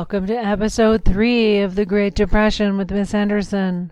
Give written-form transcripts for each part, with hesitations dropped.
Welcome to episode 3 of the Great Depression with Miss Henderson.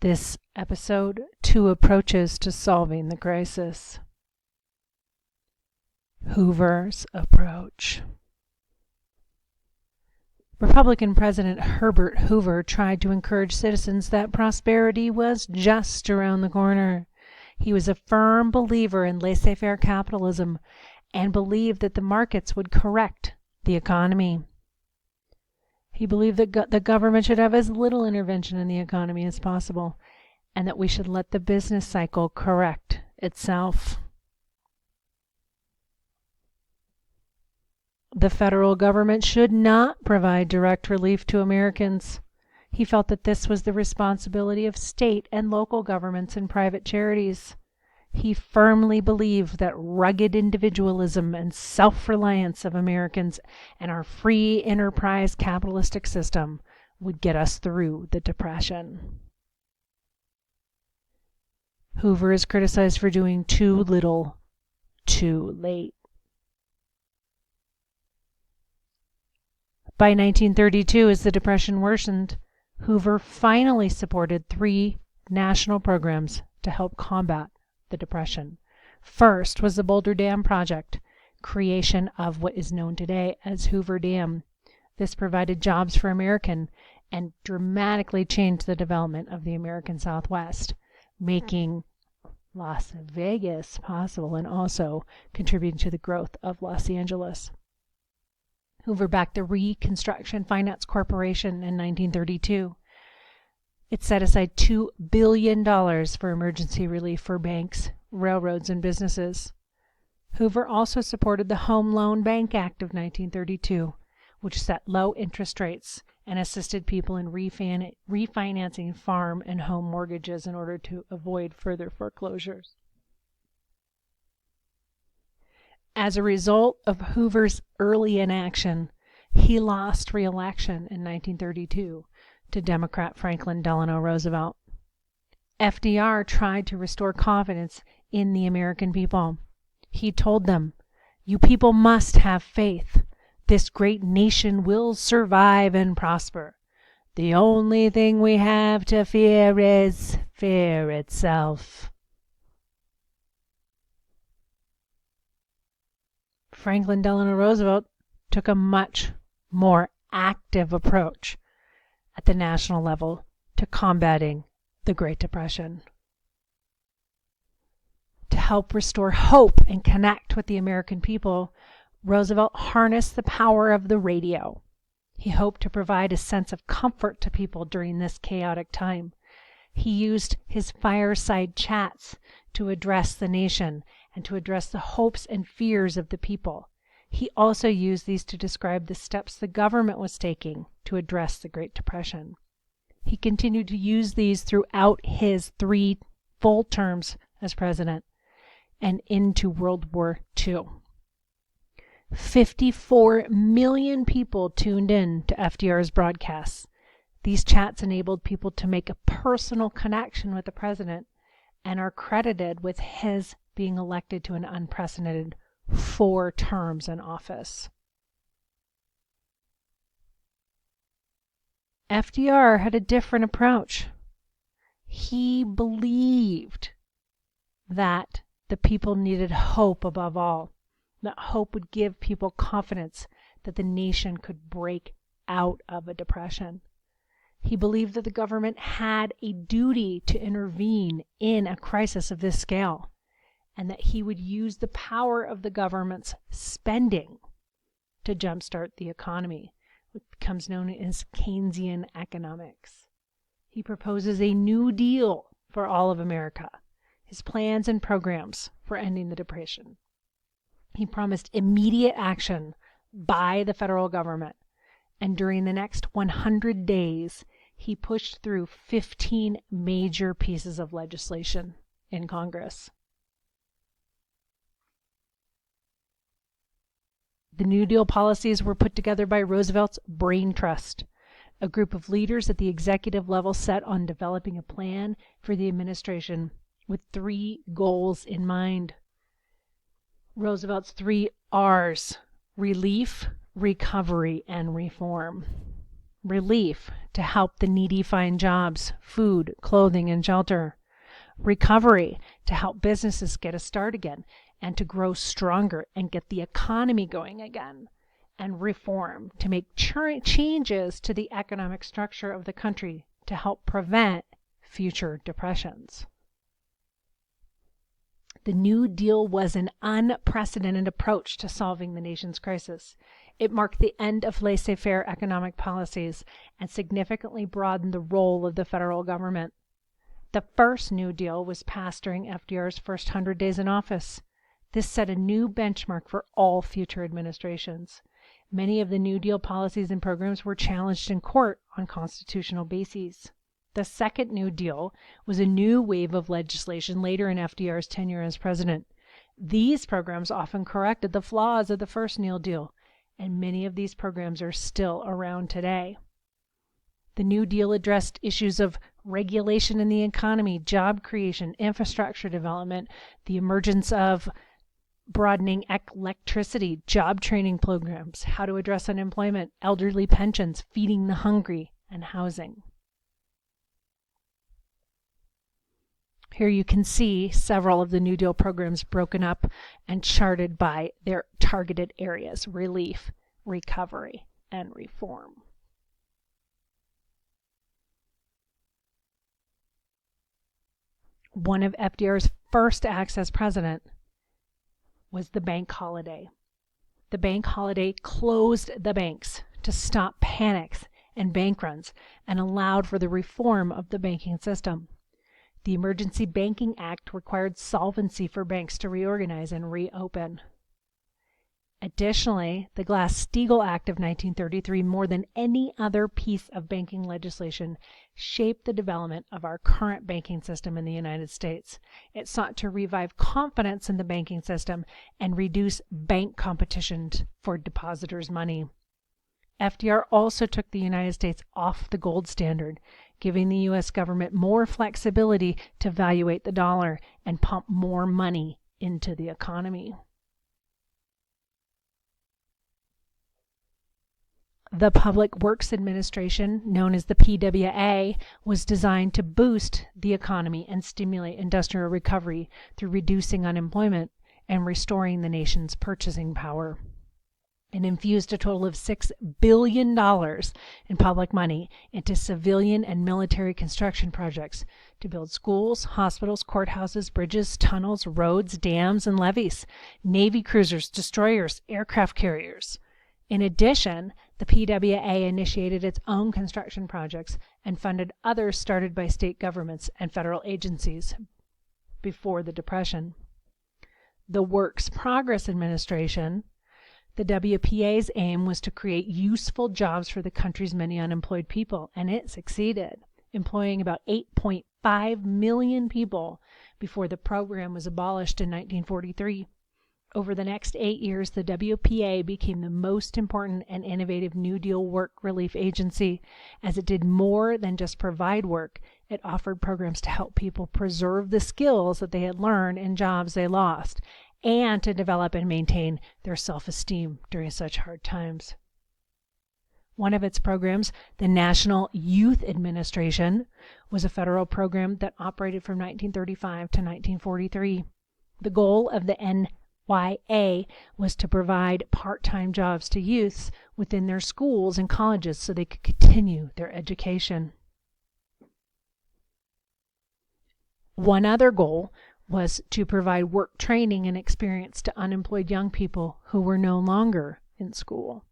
This episode, 2 approaches to solving the crisis. Hoover's approach. Republican President Herbert Hoover tried to encourage citizens that prosperity was just around the corner. He was a firm believer in laissez-faire capitalism and believed that the markets would correct the economy. He believed that the government should have as little intervention in the economy as possible, and that we should let the business cycle correct itself. The federal government should not provide direct relief to Americans. He felt that this was the responsibility of state and local governments and private charities. He firmly believed that rugged individualism and self-reliance of Americans and our free enterprise capitalistic system would get us through the Depression. Hoover is criticized for doing too little, too late. By 1932, as the Depression worsened, Hoover finally supported 3 national programs to help combat the Depression. First was the Boulder Dam Project, creation of what is known today as Hoover Dam. This provided jobs for Americans and dramatically changed the development of the American Southwest, making Las Vegas possible and also contributing to the growth of Los Angeles. Hoover backed the Reconstruction Finance Corporation in 1932. It set aside $2 billion for emergency relief for banks, railroads, and businesses. Hoover also supported the Home Loan Bank Act of 1932, which set low interest rates and assisted people in refinancing farm and home mortgages in order to avoid further foreclosures. As a result of Hoover's early inaction, he lost re-election in 1932 to Democrat Franklin Delano Roosevelt. FDR tried to restore confidence in the American people. He told them, "You people must have faith. This great nation will survive and prosper. The only thing we have to fear is fear itself." Franklin Delano Roosevelt took a much more active approach at the national level to combating the Great Depression. To help restore hope and connect with the American people, Roosevelt harnessed the power of the radio. He hoped to provide a sense of comfort to people during this chaotic time. He used his fireside chats to address the nation and to address the hopes and fears of the people. He also used these to describe the steps the government was taking to address the Great Depression. He continued to use these throughout his 3 full terms as president and into World War II. 54 million people tuned in to FDR's broadcasts. These chats enabled people to make a personal connection with the president and are credited with his being elected to an unprecedented 4 terms in office. FDR had a different approach. He believed that the people needed hope above all, that hope would give people confidence that the nation could break out of a depression. He believed that the government had a duty to intervene in a crisis of this scale, and that he would use the power of the government's spending to jumpstart the economy, which becomes known as Keynesian economics. He proposes a New Deal for all of America, his plans and programs for ending the Depression. He promised immediate action by the federal government, and during the next 100 days, he pushed through 15 major pieces of legislation in Congress. The New Deal policies were put together by Roosevelt's Brain Trust, a group of leaders at the executive level set on developing a plan for the administration with 3 goals in mind. Roosevelt's 3 R's: relief, recovery, and reform. Relief, to help the needy find jobs, food, clothing, and shelter. Recovery, to help businesses get a start again and to grow stronger and get the economy going again. And reform, to make changes to the economic structure of the country to help prevent future depressions. The New Deal was an unprecedented approach to solving the nation's crisis. It marked the end of laissez-faire economic policies and significantly broadened the role of the federal government. The first New Deal was passed during FDR's first 100 days in office. This set a new benchmark for all future administrations. Many of the New Deal policies and programs were challenged in court on constitutional bases. The second New Deal was a new wave of legislation later in FDR's tenure as president. These programs often corrected the flaws of the first New Deal, and many of these programs are still around today. The New Deal addressed issues of regulation in the economy, job creation, infrastructure development, the emergence of broadening electricity, job training programs, how to address unemployment, elderly pensions, feeding the hungry, and housing. Here you can see several of the New Deal programs broken up and charted by their targeted areas: relief, recovery, and reform. One of FDR's first acts as president was the bank holiday. The bank holiday closed the banks to stop panics and bank runs and allowed for the reform of the banking system. The Emergency Banking Act required solvency for banks to reorganize and reopen. Additionally, the Glass-Steagall Act of 1933, more than any other piece of banking legislation, shaped the development of our current banking system in the United States. It sought to revive confidence in the banking system and reduce bank competition for depositors' money. FDR also took the United States off the gold standard, giving the U.S. government more flexibility to evaluate the dollar and pump more money into the economy. The Public Works Administration, known as the PWA, was designed to boost the economy and stimulate industrial recovery through reducing unemployment and restoring the nation's purchasing power. It infused a total of $6 billion in public money into civilian and military construction projects to build schools, hospitals, courthouses, bridges, tunnels, roads, dams, and levees, Navy cruisers, destroyers, aircraft carriers. In addition, the PWA initiated its own construction projects and funded others started by state governments and federal agencies before the Depression. The Works Progress Administration, the WPA's aim was to create useful jobs for the country's many unemployed people, and it succeeded, employing about 8.5 million people before the program was abolished in 1943. Over the next 8 years, the WPA became the most important and innovative New Deal work relief agency, as it did more than just provide work. It offered programs to help people preserve the skills that they had learned in jobs they lost, and to develop and maintain their self-esteem during such hard times. One of its programs, the National Youth Administration, was a federal program that operated from 1935 to 1943. The goal of the NYA was to provide part-time jobs to youths within their schools and colleges so they could continue their education. One other goal was to provide work training and experience to unemployed young people who were no longer in school.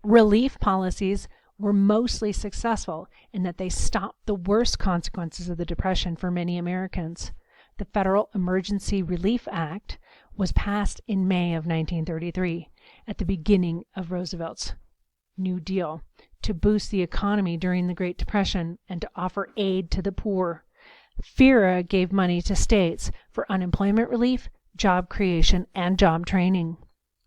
Relief policies were mostly successful in that they stopped the worst consequences of the Depression for many Americans. The Federal Emergency Relief Act was passed in May of 1933, at the beginning of Roosevelt's New Deal, to boost the economy during the Great Depression and to offer aid to the poor. FERA gave money to states for unemployment relief, job creation, and job training.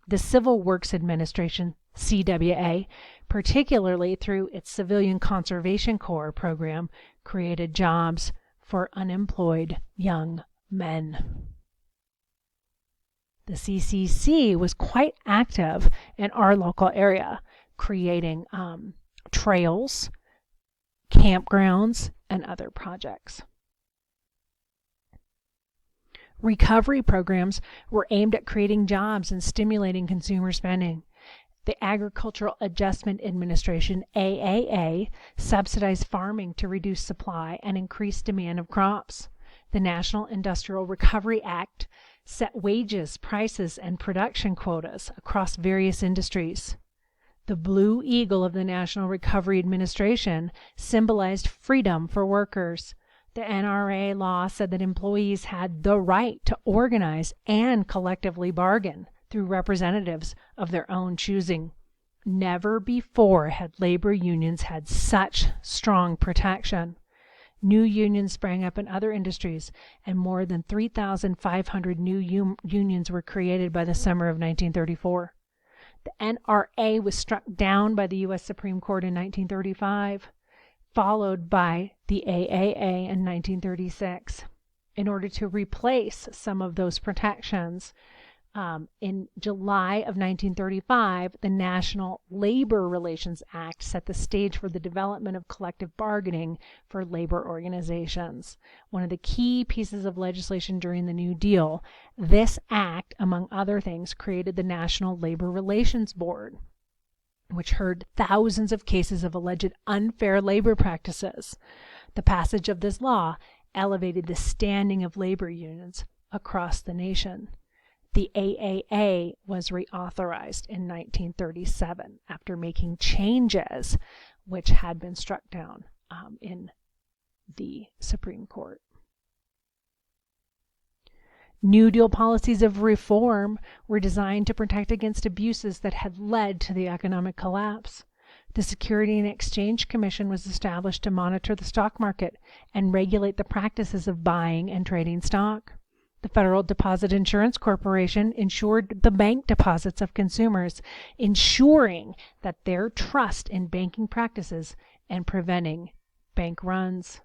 The Civil Works Administration, CWA, particularly through its Civilian Conservation Corps program, created jobs for unemployed young men. The CCC was quite active in our local area. creating trails, campgrounds, and other projects. Recovery programs were aimed at creating jobs and stimulating consumer spending. The Agricultural Adjustment Administration, AAA, subsidized farming to reduce supply and increase demand of crops. The National Industrial Recovery Act set wages, prices, and production quotas across various industries. The Blue Eagle of the National Recovery Administration symbolized freedom for workers. The NRA law said that employees had the right to organize and collectively bargain through representatives of their own choosing. Never before had labor unions had such strong protection. New unions sprang up in other industries, and more than 3,500 new unions were created by the summer of 1934. The NRA was struck down by the U.S. Supreme Court in 1935, followed by the AAA in 1936. In order to replace some of those protections, in July of 1935, the National Labor Relations Act set the stage for the development of collective bargaining for labor organizations. One of the key pieces of legislation during the New Deal, this act, among other things, created the National Labor Relations Board, which heard thousands of cases of alleged unfair labor practices. The passage of this law elevated the standing of labor unions across the nation. The AAA was reauthorized in 1937 after making changes which had been struck down in the Supreme Court. New Deal policies of reform were designed to protect against abuses that had led to the economic collapse. The Security and Exchange Commission was established to monitor the stock market and regulate the practices of buying and trading stock. The Federal Deposit Insurance Corporation insured the bank deposits of consumers, ensuring that their trust in banking practices and preventing bank runs.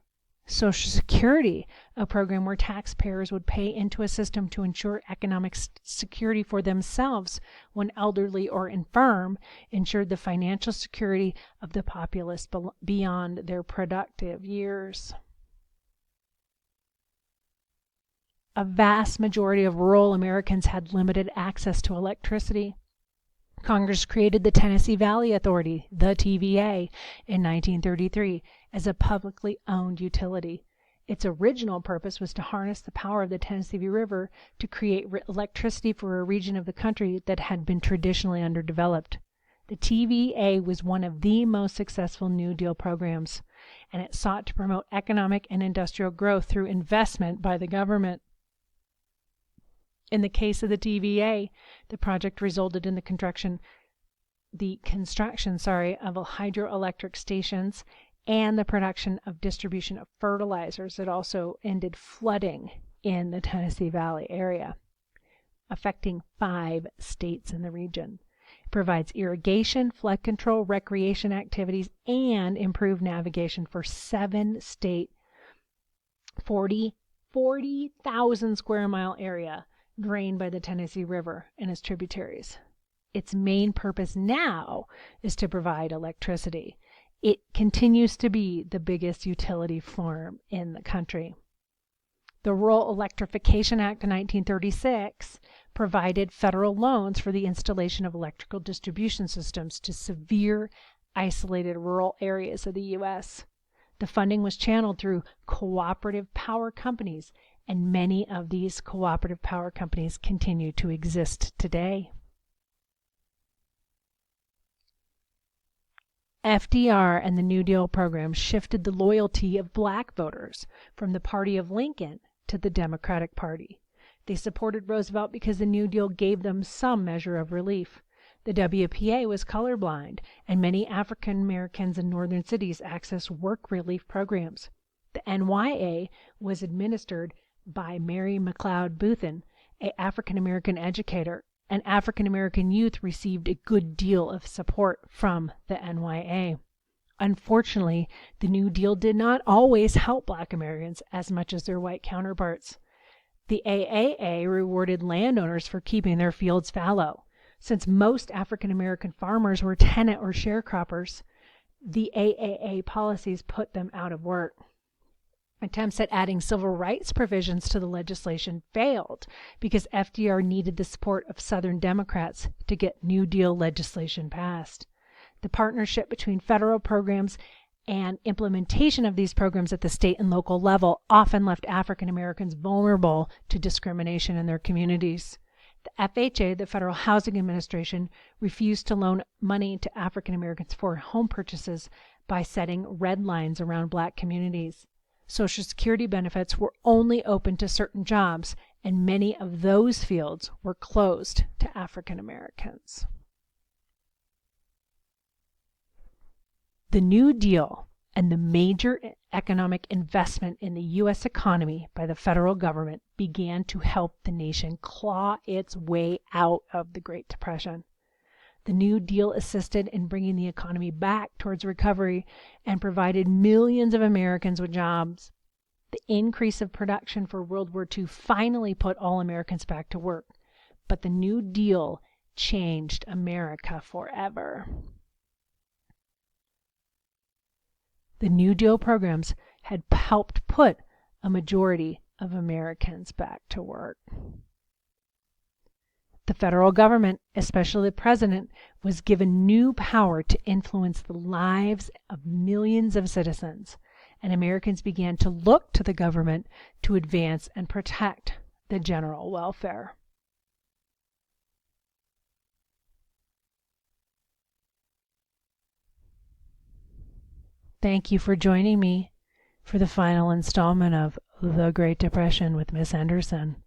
Social Security, a program where taxpayers would pay into a system to ensure economic security for themselves when elderly or infirm, ensured the financial security of the populace beyond their productive years. A vast majority of rural Americans had limited access to electricity. Congress created the Tennessee Valley Authority, the TVA, in 1933 as a publicly owned utility. Its original purpose was to harness the power of the Tennessee River to create electricity for a region of the country that had been traditionally underdeveloped. The TVA was one of the most successful New Deal programs, and it sought to promote economic and industrial growth through investment by the government. In the case of the TVA, the project resulted in the construction of hydroelectric stations and the production of distribution of fertilizers. It also ended flooding in the Tennessee Valley area, affecting 5 states in the region. It provides irrigation, flood control, recreation activities, and improved navigation for 7 state, 40,000 square mile area drained by the Tennessee River and its tributaries. Its main purpose now is to provide electricity. It continues to be the biggest utility farm in the country. The Rural Electrification Act of 1936 provided federal loans for the installation of electrical distribution systems to severe, isolated rural areas of the U.S. The funding was channeled through cooperative power companies, and many of these cooperative power companies continue to exist today. FDR and the New Deal program shifted the loyalty of black voters from the party of Lincoln to the Democratic Party. They supported Roosevelt because the New Deal gave them some measure of relief. The WPA was colorblind, and many African Americans in northern cities accessed work relief programs. The NYA was administered by Mary McLeod Bethune, an African American educator, and African American youth received a good deal of support from the NYA. Unfortunately, the New Deal did not always help black Americans as much as their white counterparts. The AAA rewarded landowners for keeping their fields fallow. Since most African American farmers were tenant or sharecroppers, the AAA policies put them out of work. Attempts at adding civil rights provisions to the legislation failed because FDR needed the support of Southern Democrats to get New Deal legislation passed. The partnership between federal programs and implementation of these programs at the state and local level often left African Americans vulnerable to discrimination in their communities. The FHA, the Federal Housing Administration, refused to loan money to African Americans for home purchases by setting red lines around Black communities. Social Security benefits were only open to certain jobs, and many of those fields were closed to African Americans. The New Deal and the major economic investment in the U.S. economy by the federal government began to help the nation claw its way out of the Great Depression. The New Deal assisted in bringing the economy back towards recovery and provided millions of Americans with jobs. The increase of production for World War II finally put all Americans back to work, but the New Deal changed America forever. The New Deal programs had helped put a majority of Americans back to work. The federal government, especially the president, was given new power to influence the lives of millions of citizens, and Americans began to look to the government to advance and protect the general welfare. Thank you for joining me for the final installment of The Great Depression with Miss Anderson.